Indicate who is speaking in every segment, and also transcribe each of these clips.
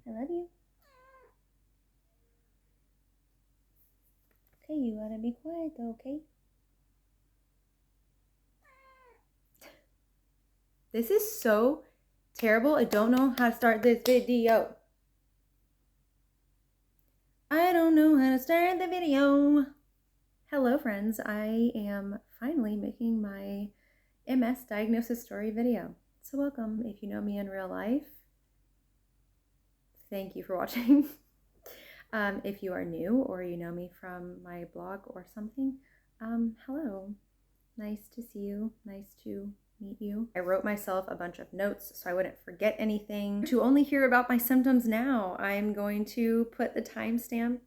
Speaker 1: I love you. Okay, you gotta be quiet though, okay? This is so terrible. I don't know how to start this video. I don't know how to start the video. Hello friends, I am finally making my MS diagnosis story video. So welcome. If you know me in real life, thank you for watching. If you are new or you know me from my blog or something, hello. Nice to see you. Nice to meet you. I wrote myself a bunch of notes so I wouldn't forget anything. To only hear about my symptoms now, I'm going to put the timestamp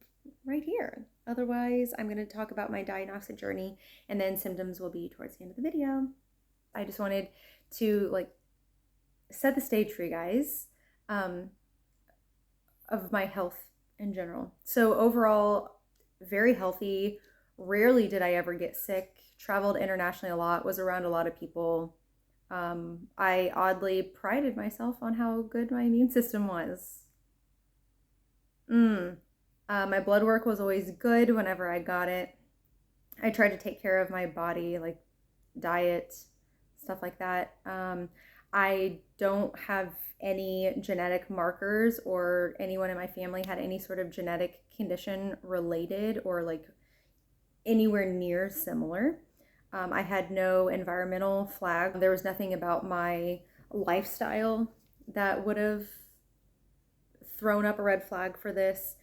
Speaker 1: right here. Otherwise, I'm going to talk about my diagnostic journey and then symptoms will be towards the end of the video. I just wanted to set the stage for you guys of my health in general. So overall, very healthy. Rarely did I ever get sick. Traveled internationally a lot, was around a lot of people. I oddly prided myself on how good my immune system was. My blood work was always good whenever I got it. I tried to take care of my body, like diet, stuff like that. I don't have any genetic markers or anyone in my family had any sort of genetic condition related or like anywhere near similar. I had no environmental flag. There was nothing about my lifestyle that would have thrown up a red flag for this.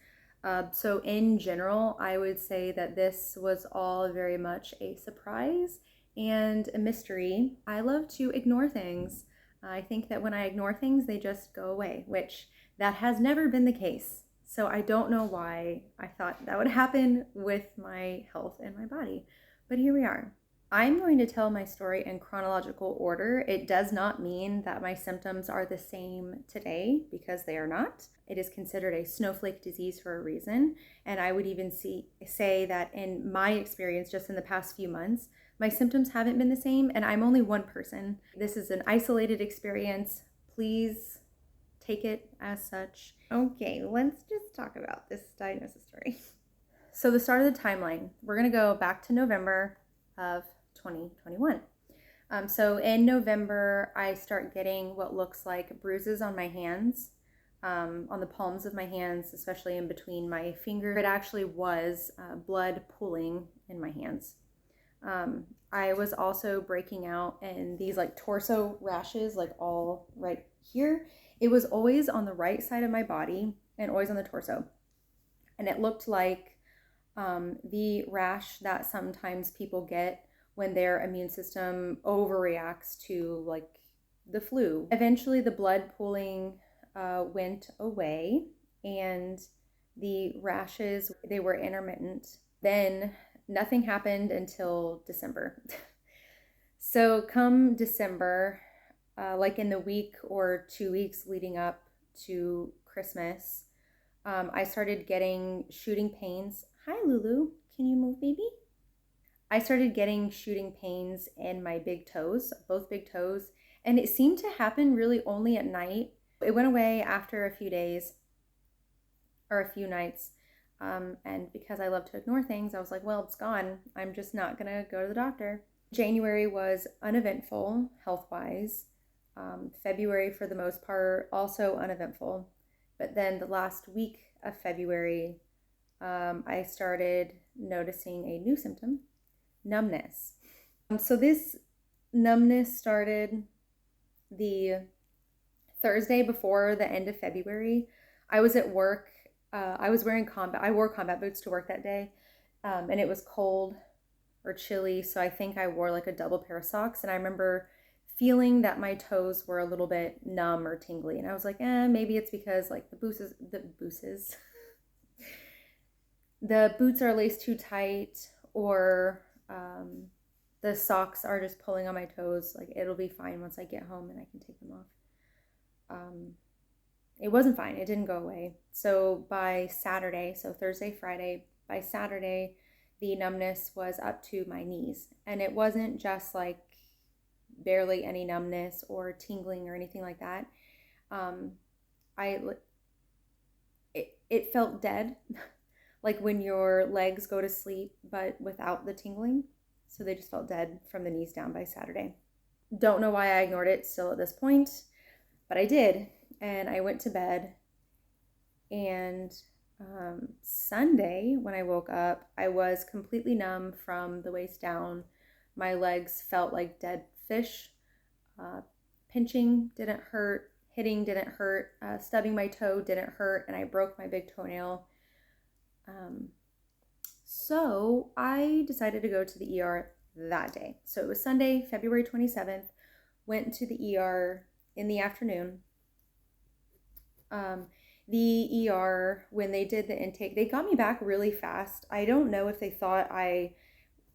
Speaker 1: So in general, I would say that this was all very much a surprise and a mystery. I love to ignore things. I think that when I ignore things, they just go away, which that has never been the case. So I don't know why I thought that would happen with my health and my body, but here we are. I'm going to tell my story in chronological order. It does not mean that my symptoms are the same today because they are not. It is considered a snowflake disease for a reason. And I would even say that in my experience, just in the past few months, my symptoms haven't been the same, and I'm only one person. This is an isolated experience. Please take it as such. Okay, let's just talk about this diagnosis story. So the start of the timeline, we're gonna go back to November of 2021. So in November, I start getting what looks like bruises on my hands, on the palms of my hands, especially in between my fingers. It actually was blood pooling in my hands. I was also breaking out in these like torso rashes, like all right here. It was always on the right side of my body and always on the torso. And it looked like the rash that sometimes people get when their immune system overreacts to like the flu. Eventually the blood pooling went away and the rashes, they were intermittent. Then nothing happened until December. So come December, like in the week or 2 weeks leading up to Christmas, I started getting shooting pains. Hi, Lulu. Can you move, baby? I started getting shooting pains in my big toes, both big toes, and it seemed to happen really only at night. It went away after a few days or a few nights. And because I love to ignore things, I was like, well, it's gone. I'm just not gonna go to the doctor. January was uneventful health-wise. February, for the most part, also uneventful. But then the last week of February, I started noticing a new symptom, numbness. So this numbness started the Thursday before the end of February. I was at work. I wore combat boots to work that day, and it was cold or chilly, so I think I wore like a double pair of socks, and I remember feeling that my toes were a little bit numb or tingly, and I was like, maybe it's because like the boots are laced too tight, or the socks are just pulling on my toes. Like it'll be fine once I get home and I can take them off. It wasn't fine. It didn't go away. So by Saturday, so Thursday, Friday, by Saturday, the numbness was up to my knees. And it wasn't just like barely any numbness or tingling or anything like that. it felt dead, like when your legs go to sleep, but without the tingling. So they just felt dead from the knees down by Saturday. Don't know why I ignored it still at this point, but I did. And I went to bed. And Sunday, when I woke up, I was completely numb from the waist down. My legs felt like dead fish. Pinching didn't hurt. Hitting didn't hurt. Stubbing my toe didn't hurt. And I broke my big toenail. So I decided to go to the ER that day. So it was Sunday, February 27th. Went to the ER in the afternoon. The ER, when they did the intake, they got me back really fast. I don't know if they thought I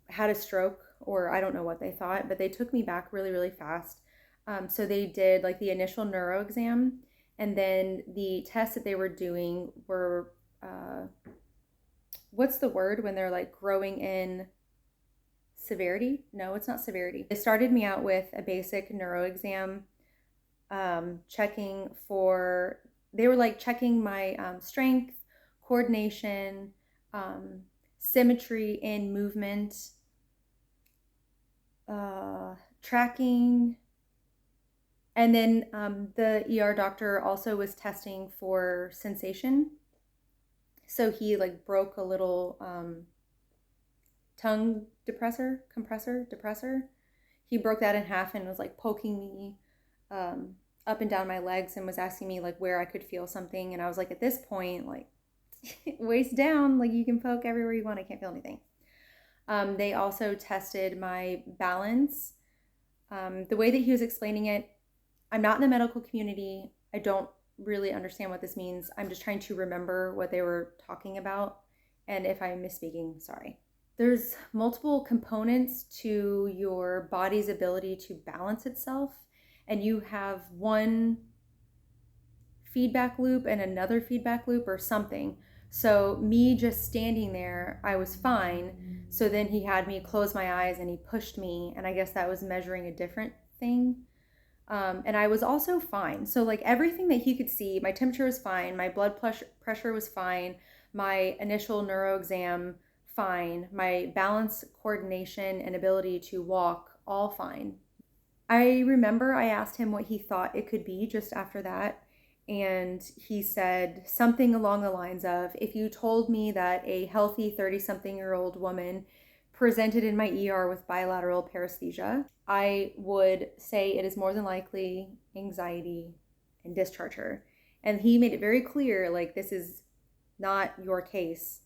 Speaker 1: had a stroke or I don't know what they thought, but they took me back really, really fast. So they did like the initial neuro exam, and then the tests that they were doing were, what's the word when they're like growing in severity? No, it's not severity. They started me out with a basic neuro exam, checking for, they were like checking my strength, coordination, symmetry in movement, tracking. And then the ER doctor also was testing for sensation. So he like broke a little tongue compressor. He broke that in half and was like poking me up and down my legs and was asking me like where I could feel something. And I was like, at this point, like waist down, like you can poke everywhere you want. I can't feel anything. They also tested my balance. The way that he was explaining it, I'm not in the medical community. I don't really understand what this means. I'm just trying to remember what they were talking about. And if I'm misspeaking, sorry. There's multiple components to your body's ability to balance itself. And you have one feedback loop and another feedback loop or something. So me just standing there, I was fine. So then he had me close my eyes and he pushed me. And I guess that was measuring a different thing. And I was also fine. So like everything that he could see, my temperature was fine. My blood pressure was fine. My initial neuro exam, fine. My balance, coordination, and ability to walk, all fine. I remember I asked him what he thought it could be just after that. And he said something along the lines of, if you told me that a healthy 30-something-year-old woman presented in my ER with bilateral paresthesia, I would say it is more than likely anxiety and discharge her. And he made it very clear, like, this is not your case.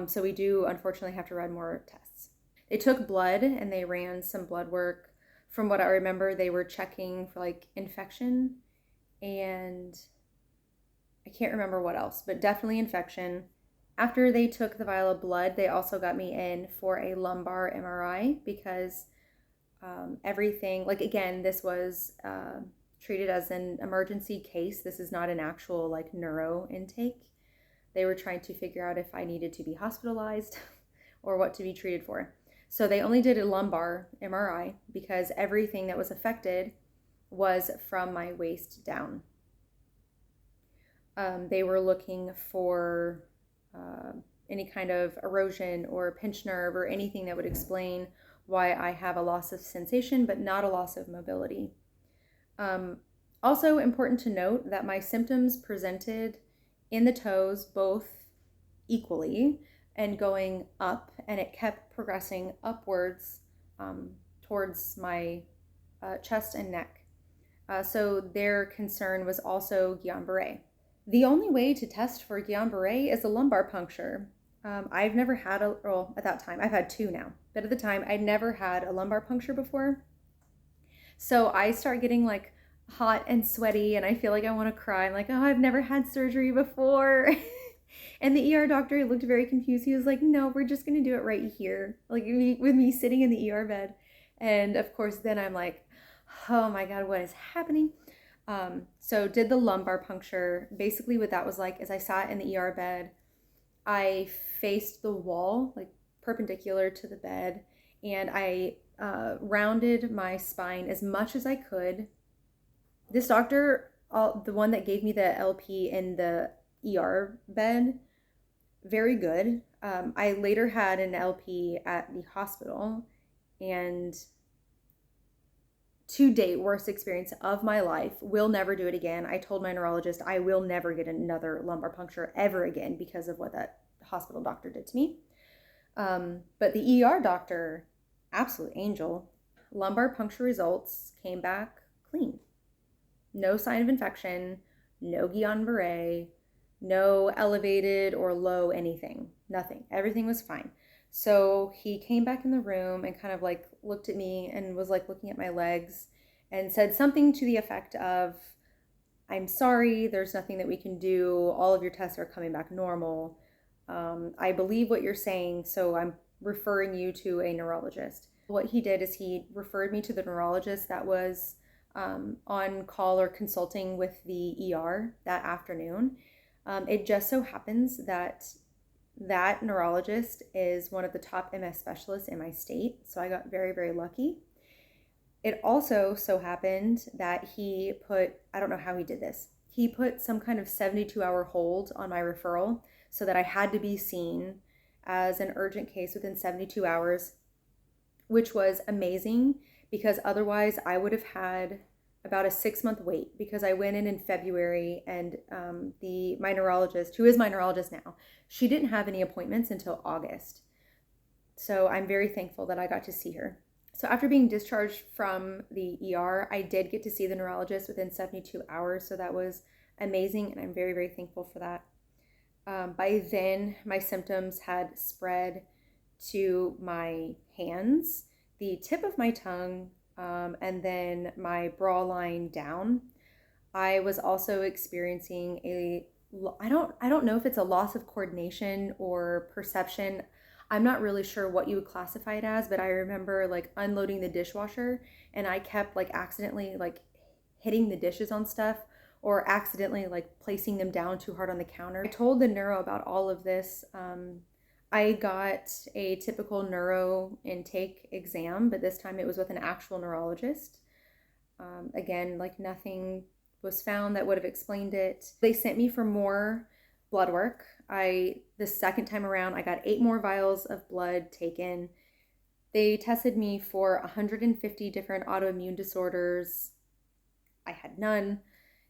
Speaker 1: So we do unfortunately have to run more tests. They took blood and they ran some blood work. From what I remember, they were checking for like infection and I can't remember what else, but definitely infection. After they took the vial of blood, they also got me in for a lumbar MRI because everything, like again, this was treated as an emergency case. This is not an actual like neuro intake. They were trying to figure out if I needed to be hospitalized or what to be treated for. So they only did a lumbar MRI because everything that was affected was from my waist down. They were looking for any kind of erosion or pinched nerve or anything that would explain why I have a loss of sensation but not a loss of mobility. Also important to note that my symptoms presented in the toes both equally and going up, and it kept progressing upwards towards my chest and neck. So their concern was also Guillain-Barré. The only way to test for Guillain-Barré is a lumbar puncture. I've never had well, at that time, I've had two now, but at the time I'd never had a lumbar puncture before. So I start getting like hot and sweaty and I feel like I want to cry. I'm like, oh, I've never had surgery before. And the ER doctor looked very confused. He was like, no, we're just going to do it right here. Like with me sitting in the ER bed. And of course, then I'm like, oh my God, what is happening? So did the lumbar puncture. Basically what that was like is I sat in the ER bed. I faced the wall, like perpendicular to the bed. And I rounded my spine as much as I could. This doctor, the one that gave me the LP in the ER bed. Very good. I later had an LP at the hospital, and to date, worst experience of my life. Will never do it again. I told my neurologist I will never get another lumbar puncture ever again because of what that hospital doctor did to me. But the ER doctor, absolute angel. Lumbar puncture results came back clean. No sign of infection, no Guillain-Barré, no elevated or low anything, nothing. Everything was fine. So he came back in the room and kind of like looked at me and was like looking at my legs and said something to the effect of, I'm sorry, there's nothing that we can do. All of your tests are coming back normal. I believe what you're saying, so I'm referring you to a neurologist. What he did is he referred me to the neurologist that was on call or consulting with the ER that afternoon. It just so happens that that neurologist is one of the top MS specialists in my state, so I got very, very lucky. It also so happened that he put, I don't know how he did this, he put some kind of 72-hour hold on my referral so that I had to be seen as an urgent case within 72 hours, which was amazing because otherwise I would have had about a 6-month wait because I went in February and my neurologist, who is my neurologist now, she didn't have any appointments until August. So I'm very thankful that I got to see her. So after being discharged from the ER, I did get to see the neurologist within 72 hours. So that was amazing, and I'm very, very thankful for that. By then, my symptoms had spread to my hands, the tip of my tongue, and then my bra line down. I was also experiencing I don't know if it's a loss of coordination or perception. I'm not really sure what you would classify it as, but I remember like unloading the dishwasher and I kept like accidentally like hitting the dishes on stuff or accidentally like placing them down too hard on the counter. I told the neuro about all of this. I got a typical neuro intake exam, but this time it was with an actual neurologist. Again, like nothing was found that would have explained it. They sent me for more blood work. The second time around, I got 8 more vials of blood taken. They tested me for 150 different autoimmune disorders. I had none.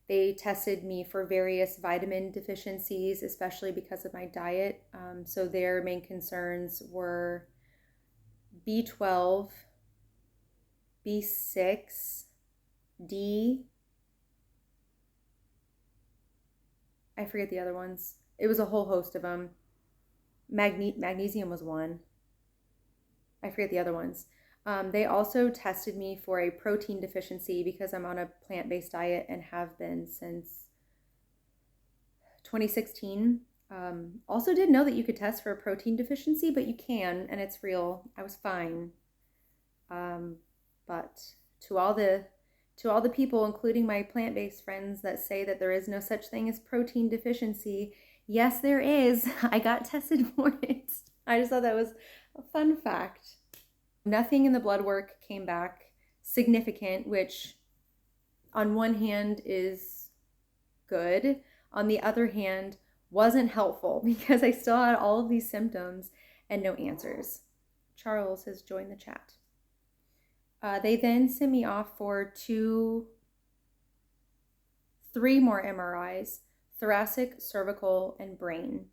Speaker 1: They tested me for various vitamin deficiencies, especially because of my diet. So their main concerns were B12, B6, D. I forget the other ones. It was a whole host of them. Magnesium was one. I forget the other ones. They also tested me for a protein deficiency because I'm on a plant-based diet and have been since 2016. Also didn't know that you could test for a protein deficiency, but you can, and it's real. I was fine. But to all the people, including my plant-based friends that say that there is no such thing as protein deficiency, yes, there is. I got tested for it. I just thought that was a fun fact. Nothing in the blood work came back significant, which on one hand is good. On the other hand, wasn't helpful because I still had all of these symptoms and no answers. Charles has joined the chat. They then sent me off for 3 more MRIs, thoracic, cervical, and brain.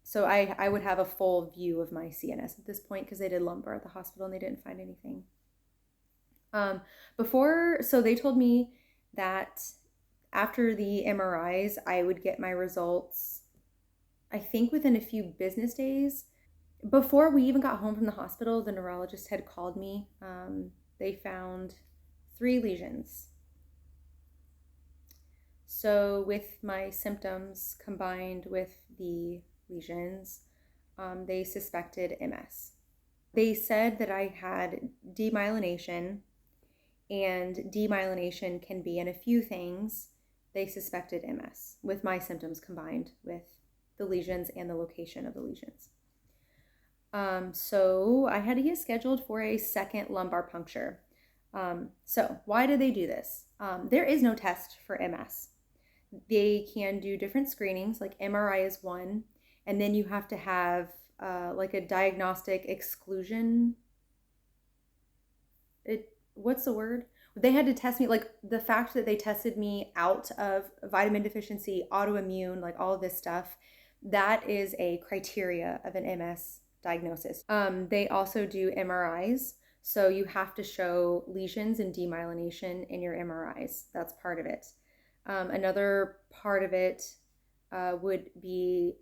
Speaker 1: So I would have a full view of my CNS at this point because they did lumbar at the hospital and they didn't find anything. So they told me that after the MRIs, I would get my results, I think within a few business days. Before we even got home from the hospital, the neurologist had called me. They found 3 lesions. So with my symptoms combined with the lesions, they suspected MS. They said that I had demyelination, and demyelination can be in a few things. They suspected MS with my symptoms combined with the lesions and the location of the lesions. So I had to get scheduled for a second lumbar puncture. So why did they do this? There is no test for MS. They can do different screenings, like MRI is one, and then you have to have like a diagnostic exclusion. What's the word? They had to test me, like the fact that they tested me out of vitamin deficiency, autoimmune, like all of this stuff. That is a criteria of an MS diagnosis. They also do MRIs. So you have to show lesions and demyelination in your MRIs. That's part of it. Another part of it would be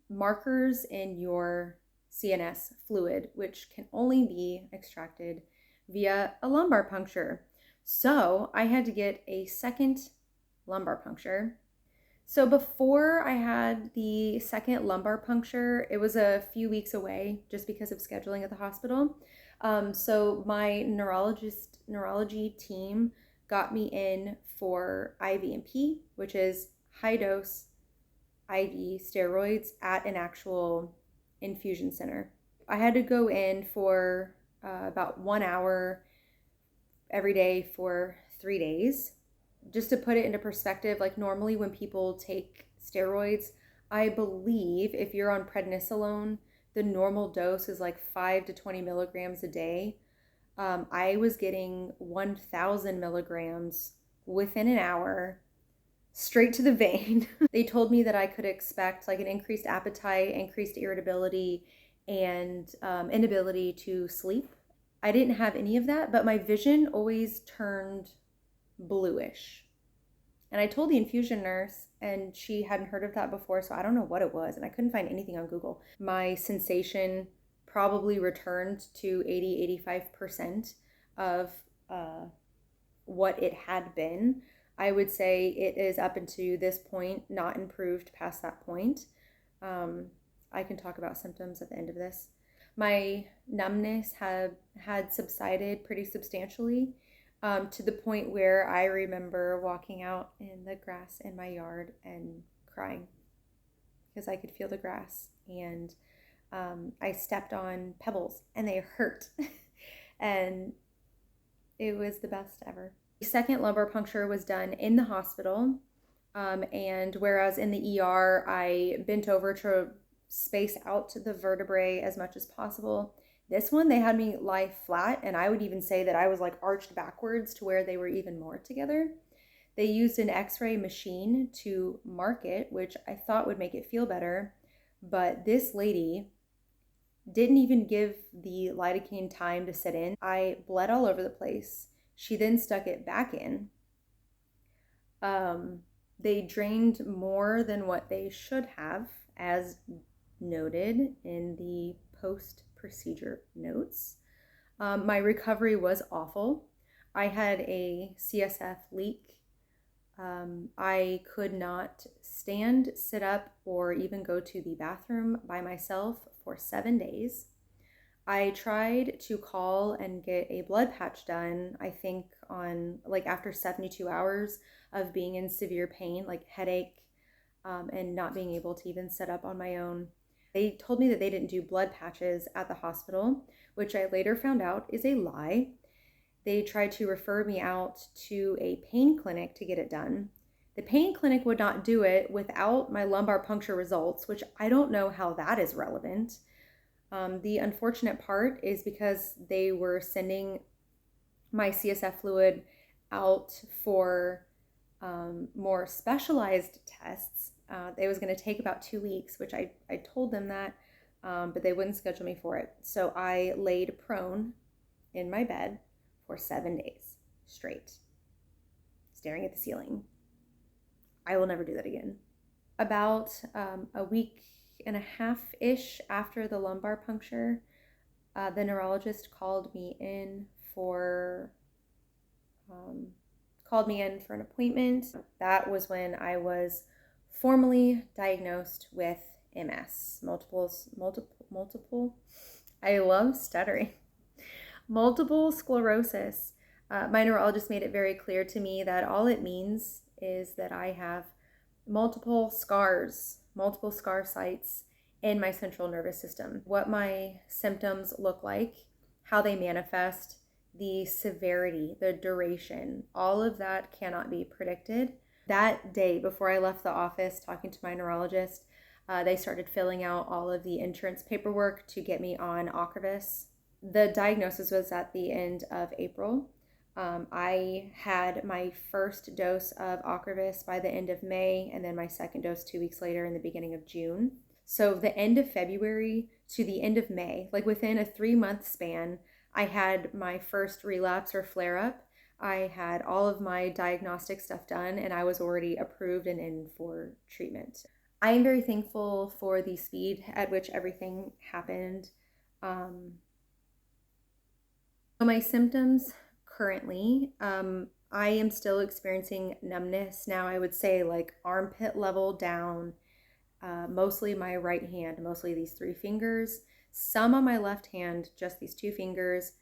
Speaker 1: markers in your CNS fluid, which can only be extracted via a lumbar puncture. So I had to get a second lumbar puncture. So before I had the second lumbar puncture, it was a few weeks away just because of scheduling at the hospital. So my neurology team got me in for IVMP, which is high dose IV steroids at an actual infusion center. I had to go in for about 1 hour every day for 3 days. Just to put it into perspective, like normally when people take steroids, I believe if you're on prednisolone, the normal dose is like 5 to 20 milligrams a day. I was getting 1,000 milligrams within an hour straight to the vein. They told me that I could expect like an increased appetite, increased irritability, and inability to sleep. I didn't have any of that, but my vision always turned bluish. And I told the infusion nurse, and she hadn't heard of that before, so I don't know what it was, and I couldn't find anything on Google. My sensation probably returned to 80-85% of what it had been. I would say it is up until this point not improved past that point. I can talk about symptoms at the end of this. My numbness had subsided pretty substantially, to the point where I remember walking out in the grass in my yard and crying because I could feel the grass, and I stepped on pebbles and they hurt. And it was the best ever. The second lumbar puncture was done in the hospital, and whereas in the ER I bent over to space out the vertebrae as much as possible, this one they had me lie flat, and I would even say that I was like arched backwards to where they were even more together. They used an x-ray machine to mark it, which I thought would make it feel better, but this lady didn't even give the lidocaine time to set in. I bled all over the place. She then stuck it back in. They drained more than what they should have, as noted in the post-procedure notes. My recovery was awful. I had a CSF leak. I could not stand, sit up, or even go to the bathroom by myself for 7 days. I tried to call and get a blood patch done, I think on like after 72 hours of being in severe pain, like headache, and not being able to even sit up on my own. They told me that they didn't do blood patches at the hospital, which I later found out is a lie. They tried to refer me out to a pain clinic to get it done. The pain clinic would not do it without my lumbar puncture results, which I don't know how that is relevant. The unfortunate part is because they were sending my CSF fluid out for more specialized tests. It was going to take about 2 weeks, which I told them that, but they wouldn't schedule me for it. So I laid prone in my bed for 7 days straight, staring at the ceiling. I will never do that again. About a week and a half-ish after the lumbar puncture, the neurologist called me in for an appointment. That was when I was formally diagnosed with MS, multiple. I love stuttering. Multiple sclerosis. My neurologist made it very clear to me that all it means is that I have multiple scar sites in my central nervous system. What my symptoms look like, how they manifest, the severity, the duration, all of that cannot be predicted. That day before I left the office, talking to my neurologist, they started filling out all of the insurance paperwork to get me on Ocrevus. The diagnosis was at the end of April. I had my first dose of Ocrevus by the end of May, and then my second dose 2 weeks later in the beginning of June. So the end of February to the end of May, like within a 3 month span, I had my first relapse or flare up. I had all of my diagnostic stuff done, and I was already approved and in for treatment. I am very thankful for the speed at which everything happened. So my symptoms currently, I am still experiencing numbness now. I would say like armpit level down, mostly my right hand, mostly these 3 fingers, some on my left hand, just these 2 fingers,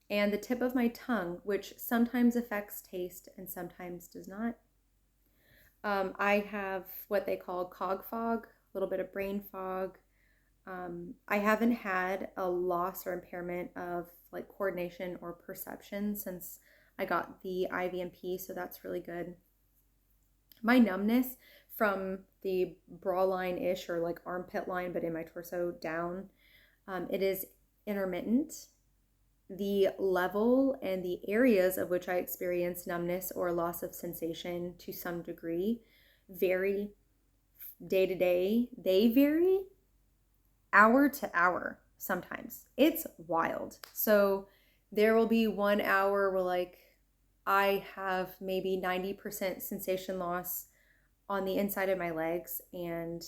Speaker 1: and the tip of my tongue, which sometimes affects taste and sometimes does not. I have what they call cog fog, a little bit of brain fog. I haven't had a loss or impairment of like coordination or perception since I got the IVMP, so that's really good. My numbness from the bra line ish or like armpit line, but in my torso down, it is intermittent. The level and the areas of which I experience numbness or loss of sensation to some degree vary day to day. They vary hour to hour sometimes. It's wild. So there will be 1 hour where like I have maybe 90% sensation loss on the inside of my legs, and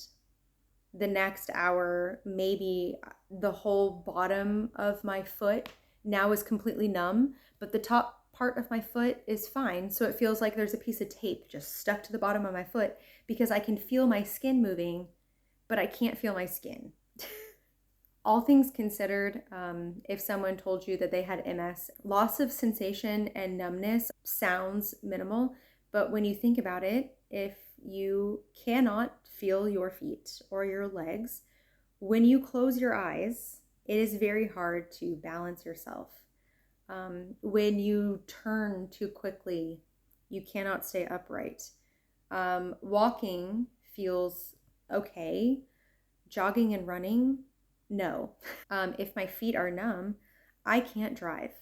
Speaker 1: the next hour maybe the whole bottom of my foot now is completely numb, but the top part of my foot is fine. So it feels like there's a piece of tape just stuck to the bottom of my foot because I can feel my skin moving, but I can't feel my skin. All things considered, if someone told you that they had MS, loss of sensation and numbness sounds minimal, but when you think about it, if you cannot feel your feet or your legs, when you close your eyes, it is very hard to balance yourself. When you turn too quickly, you cannot stay upright. Walking feels okay. Jogging and running, no. If my feet are numb, I can't drive,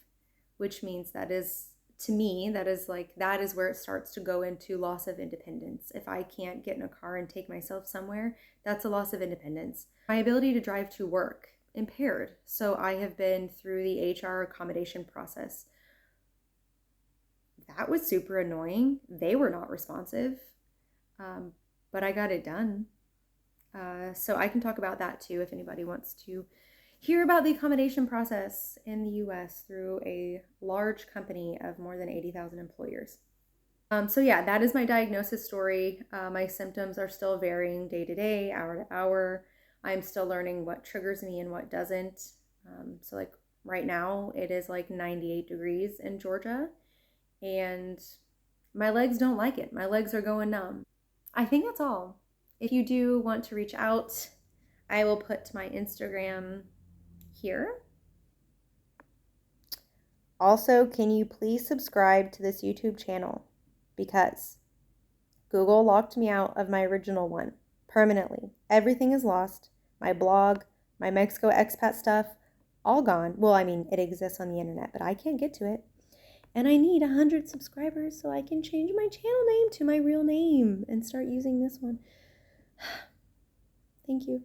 Speaker 1: which means that is, to me, that is where it starts to go into loss of independence. If I can't get in a car and take myself somewhere, that's a loss of independence. My ability to drive to work, impaired. So I have been through the HR accommodation process. That was super annoying. They were not responsive, but I got it done. So I can talk about that too if anybody wants to hear about the accommodation process in the US through a large company of more than 80,000 employers. So yeah, that is my diagnosis story. My symptoms are still varying day to day, hour to hour. I'm still learning what triggers me and what doesn't. So like right now it is like 98 degrees in Georgia, and my legs don't like it. My legs are going numb. I think that's all. If you do want to reach out, I will put my Instagram here. Also, can you please subscribe to this YouTube channel? Because Google locked me out of my original one permanently. Everything is lost. My blog, my Mexico expat stuff, all gone. Well, I mean, it exists on the internet, but I can't get to it. And I need 100 subscribers so I can change my channel name to my real name and start using this one. Thank you.